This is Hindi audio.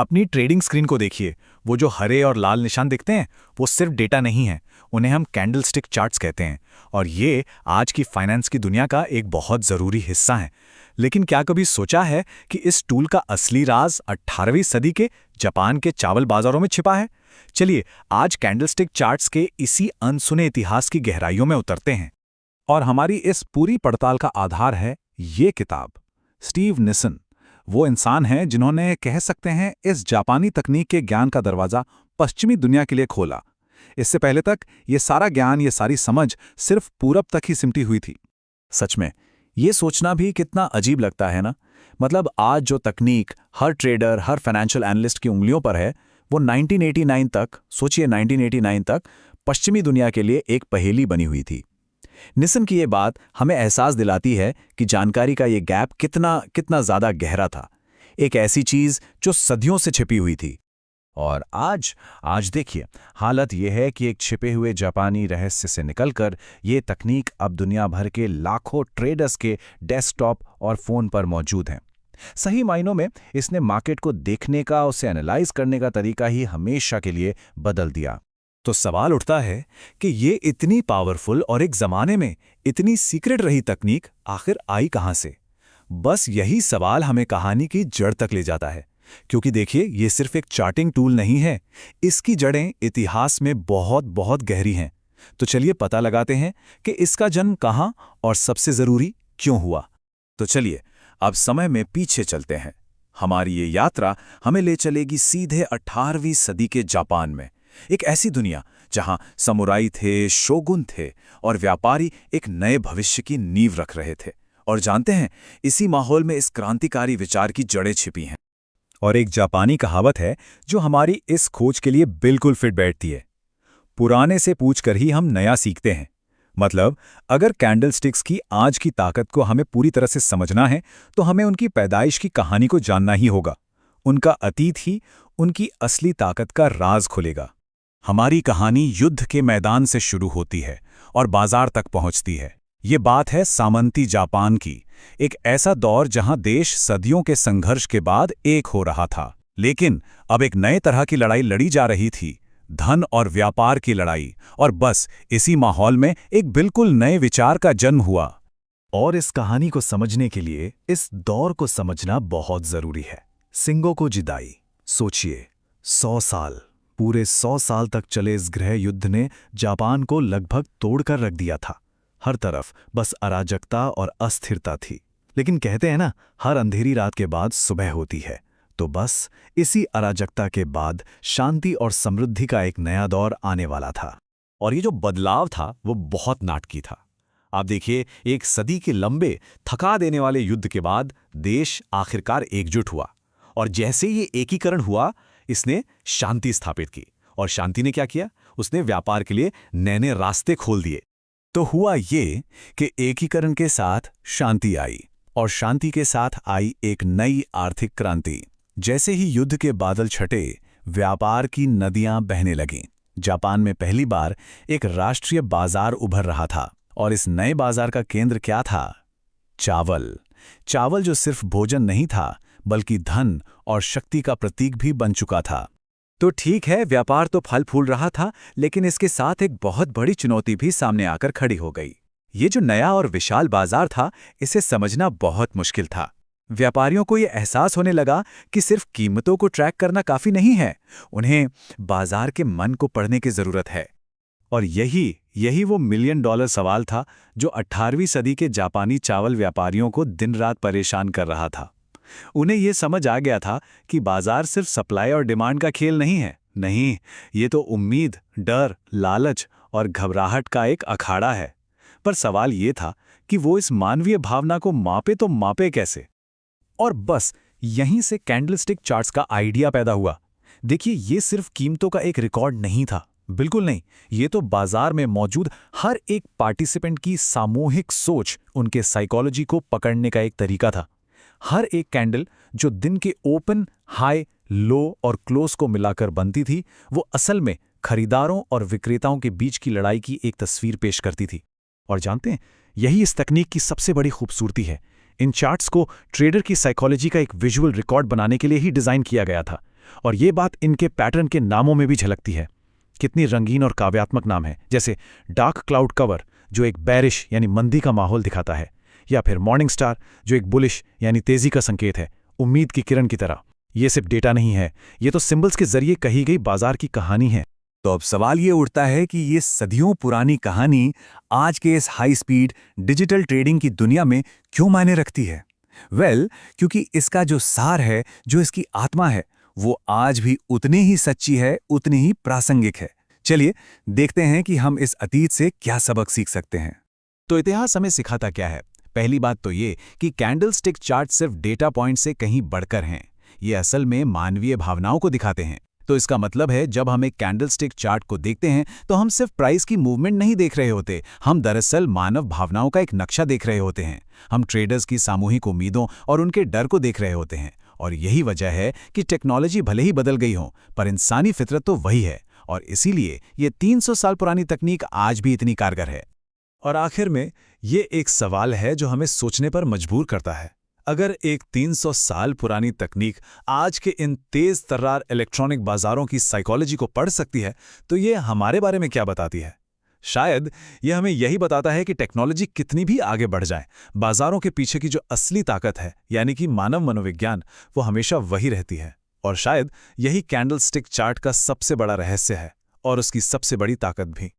अपनी ट्रेडिंग स्क्रीन को देखिए। वो जो हरे और लाल निशान दिखते हैं, वो सिर्फ डेटा नहीं है, उन्हें हम कैंडलस्टिक चार्ट्स कहते हैं। और ये आज की फाइनेंस की दुनिया का एक बहुत ज़रूरी हिस्सा है। लेकिन क्या कभी सोचा है कि इस टूल का असली राज 18वीं सदी के जापान के चावल बाजारों में छिपा है? चलिए आज कैंडलस्टिक चार्ट्स के इसी अनसुने इतिहास की गहराइयों में उतरते हैं। और हमारी इस पूरी पड़ताल का आधार है ये किताब। स्टीव निसन वो इंसान हैं जिन्होंने, कह सकते हैं, इस जापानी तकनीक के ज्ञान का दरवाज़ा पश्चिमी दुनिया के लिए खोला। इससे पहले तक ये सारा ज्ञान, ये सारी समझ सिर्फ पूरब तक ही सिमटी हुई थी। सच में ये सोचना भी कितना अजीब लगता है ना। मतलब आज जो तकनीक हर ट्रेडर, हर फाइनेंशियल एनालिस्ट की उंगलियों पर है, वो 1989 तक, सोचिए 1989 तक पश्चिमी दुनिया के लिए एक पहेली बनी हुई थी। निसन की ये बात हमें एहसास दिलाती है कि जानकारी का ये गैप कितना कितना ज़्यादा गहरा था। एक ऐसी चीज़ जो सदियों से छिपी हुई थी। और आज देखिए, हालत यह है कि एक छिपे हुए जापानी रहस्य से निकलकर ये तकनीक अब दुनिया भर के लाखों ट्रेडर्स के डेस्कटॉप और फ़ोन पर मौजूद हैं। सही मायनों में इसने मार्केट को देखने का, उसे एनालाइज करने का तरीका ही हमेशा के लिए बदल दिया। तो सवाल उठता है कि ये इतनी पावरफुल और एक ज़माने में इतनी सीक्रेट रही तकनीक आखिर आई कहाँ से? बस यही सवाल हमें कहानी की जड़ तक ले जाता है। क्योंकि देखिए, ये सिर्फ एक चार्टिंग टूल नहीं है, इसकी जड़ें इतिहास में बहुत बहुत गहरी हैं। तो चलिए पता लगाते हैं कि इसका जन्म कहाँ और सबसे ज़रूरी क्यों हुआ। तो चलिए अब समय में पीछे चलते हैं। हमारी ये यात्रा हमें ले चलेगी सीधे 18वीं सदी के जापान में। एक ऐसी दुनिया जहां समुराई थे, शोगुन थे और व्यापारी एक नए भविष्य की नींव रख रहे थे। और जानते हैं, इसी माहौल में इस क्रांतिकारी विचार की जड़ें छिपी हैं। और एक जापानी कहावत है जो हमारी इस खोज के लिए बिल्कुल फिट बैठती है। पुराने से पूछकर ही हम नया सीखते हैं। मतलब अगर कैंडलस्टिक्स की आज की ताकत को हमें पूरी तरह से समझना है तो हमें उनकी पैदाइश की कहानी को जानना ही होगा। उनका अतीत ही उनकी असली ताकत का राज खुलेगा। हमारी कहानी युद्ध के मैदान से शुरू होती है और बाजार तक पहुंचती है। ये बात है सामंती जापान की, एक ऐसा दौर जहां देश सदियों के संघर्ष के बाद एक हो रहा था। लेकिन अब एक नए तरह की लड़ाई लड़ी जा रही थी, धन और व्यापार की लड़ाई। और बस इसी माहौल में एक बिल्कुल नए विचार का जन्म हुआ। और इस कहानी को समझने के लिए इस दौर को समझना बहुत जरूरी है। सिंगोकू जिदाई। सोचिए, 100 साल, पूरे 100 साल तक चले इस गृह युद्ध ने जापान को लगभग तोड़कर रख दिया था। हर तरफ बस अराजकता और अस्थिरता थी। लेकिन कहते हैं ना, हर अंधेरी रात के बाद सुबह होती है। तो बस इसी अराजकता के बाद शांति और समृद्धि का एक नया दौर आने वाला था। और ये जो बदलाव था वो बहुत नाटकीय था। आप देखिए, एक सदी के लंबे, थका देने वाले युद्ध के बाद देश आखिरकार एकजुट हुआ। और जैसे ये एकीकरण हुआ, इसने शांति स्थापित की। और शांति ने क्या किया? उसने व्यापार के लिए नए नए रास्ते खोल दिए। तो हुआ ये कि एकीकरण के साथ शांति आई और शांति के साथ आई एक नई आर्थिक क्रांति। जैसे ही युद्ध के बादल छटे, व्यापार की नदियां बहने लगीं। जापान में पहली बार एक राष्ट्रीय बाजार उभर रहा था। और इस नए बाजार का केंद्र क्या था? चावल। चावल जो सिर्फ भोजन नहीं था, बल्कि धन और शक्ति का प्रतीक भी बन चुका था। तो ठीक है, व्यापार तो फल फूल रहा था, लेकिन इसके साथ एक बहुत बड़ी चुनौती भी सामने आकर खड़ी हो गई। ये जो नया और विशाल बाजार था, इसे समझना बहुत मुश्किल था। व्यापारियों को ये एहसास होने लगा कि सिर्फ कीमतों को ट्रैक करना काफी नहीं है, उन्हें बाजार के मन को पढ़ने की जरूरत है। और यही वो मिलियन डॉलर सवाल था जो 18वीं सदी के जापानी चावल व्यापारियों को दिन रात परेशान कर रहा था। उन्हें ये समझ आ गया था कि बाजार सिर्फ सप्लाई और डिमांड का खेल नहीं है। नहीं, ये तो उम्मीद, डर, लालच और घबराहट का एक अखाड़ा है। पर सवाल ये था कि वो इस मानवीय भावना को मापे तो मापे कैसे? और बस यहीं से कैंडलस्टिक चार्ट्स का आइडिया पैदा हुआ। देखिए, ये सिर्फ कीमतों का एक रिकॉर्ड नहीं था, बिल्कुल नहीं। ये तो बाजार में मौजूद हर एक पार्टिसिपेंट की सामूहिक सोच, उनके साइकोलॉजी को पकड़ने का एक तरीका था। हर एक कैंडल जो दिन के ओपन, हाई, लो और क्लोज को मिलाकर बनती थी, वो असल में खरीदारों और विक्रेताओं के बीच की लड़ाई की एक तस्वीर पेश करती थी। और जानते हैं, यही इस तकनीक की सबसे बड़ी खूबसूरती है। इन चार्ट्स को ट्रेडर की साइकोलॉजी का एक विजुअल रिकॉर्ड बनाने के लिए ही डिज़ाइन किया गया था। और ये बात इनके पैटर्न के नामों में भी झलकती है। कितनी रंगीन और काव्यात्मक नाम है, जैसे डार्क क्लाउड कवर जो एक बैरिश यानी मंदी का माहौल दिखाता है, या फिर मॉर्निंग स्टार जो एक बुलिश यानी तेजी का संकेत है, उम्मीद की किरण की तरह। ये सिर्फ डेटा नहीं है, ये तो सिंबल्स के जरिए कही गई बाजार की कहानी है। तो अब सवाल ये उठता है कि ये सदियों पुरानी कहानी आज के इस हाई स्पीड डिजिटल ट्रेडिंग की दुनिया में क्यों मायने रखती है? क्योंकि इसका जो सार है, जो इसकी आत्मा है, वो आज भी उतनी ही सच्ची है, उतनी ही प्रासंगिक है। चलिए देखते हैं कि हम इस अतीत से क्या सबक सीख सकते हैं। तो इतिहास हमें सिखाता क्या है? पहली बात तो ये कि कैंडलस्टिक चार्ट सिर्फ डेटा पॉइंट से कहीं बढ़कर हैं। ये असल में मानवीय भावनाओं को दिखाते हैं। तो इसका मतलब है, जब हम एक कैंडलस्टिक चार्ट को देखते हैं तो हम सिर्फ प्राइस की मूवमेंट नहीं देख रहे होते, हम दरअसल मानव भावनाओं का एक नक्शा देख रहे होते हैं। हम ट्रेडर्स की सामूहिक उम्मीदों और उनके डर को देख रहे होते हैं। और यही वजह है कि टेक्नोलॉजी भले ही बदल गई हो, पर इंसानी फितरत तो वही है, और इसीलिए ये 300 साल पुरानी तकनीक आज भी इतनी कारगर है। और आखिर में ये एक सवाल है जो हमें सोचने पर मजबूर करता है। अगर एक 300 साल पुरानी तकनीक आज के इन तेज तर्रार इलेक्ट्रॉनिक बाजारों की साइकोलॉजी को पढ़ सकती है, तो ये हमारे बारे में क्या बताती है? शायद यह हमें यही बताता है कि टेक्नोलॉजी कितनी भी आगे बढ़ जाए, बाजारों के पीछे की जो असली ताकत है, यानी कि मानव मनोविज्ञान, वो हमेशा वही रहती है। और शायद यही कैंडलस्टिक चार्ट का सबसे बड़ा रहस्य है, और उसकी सबसे बड़ी ताकत भी।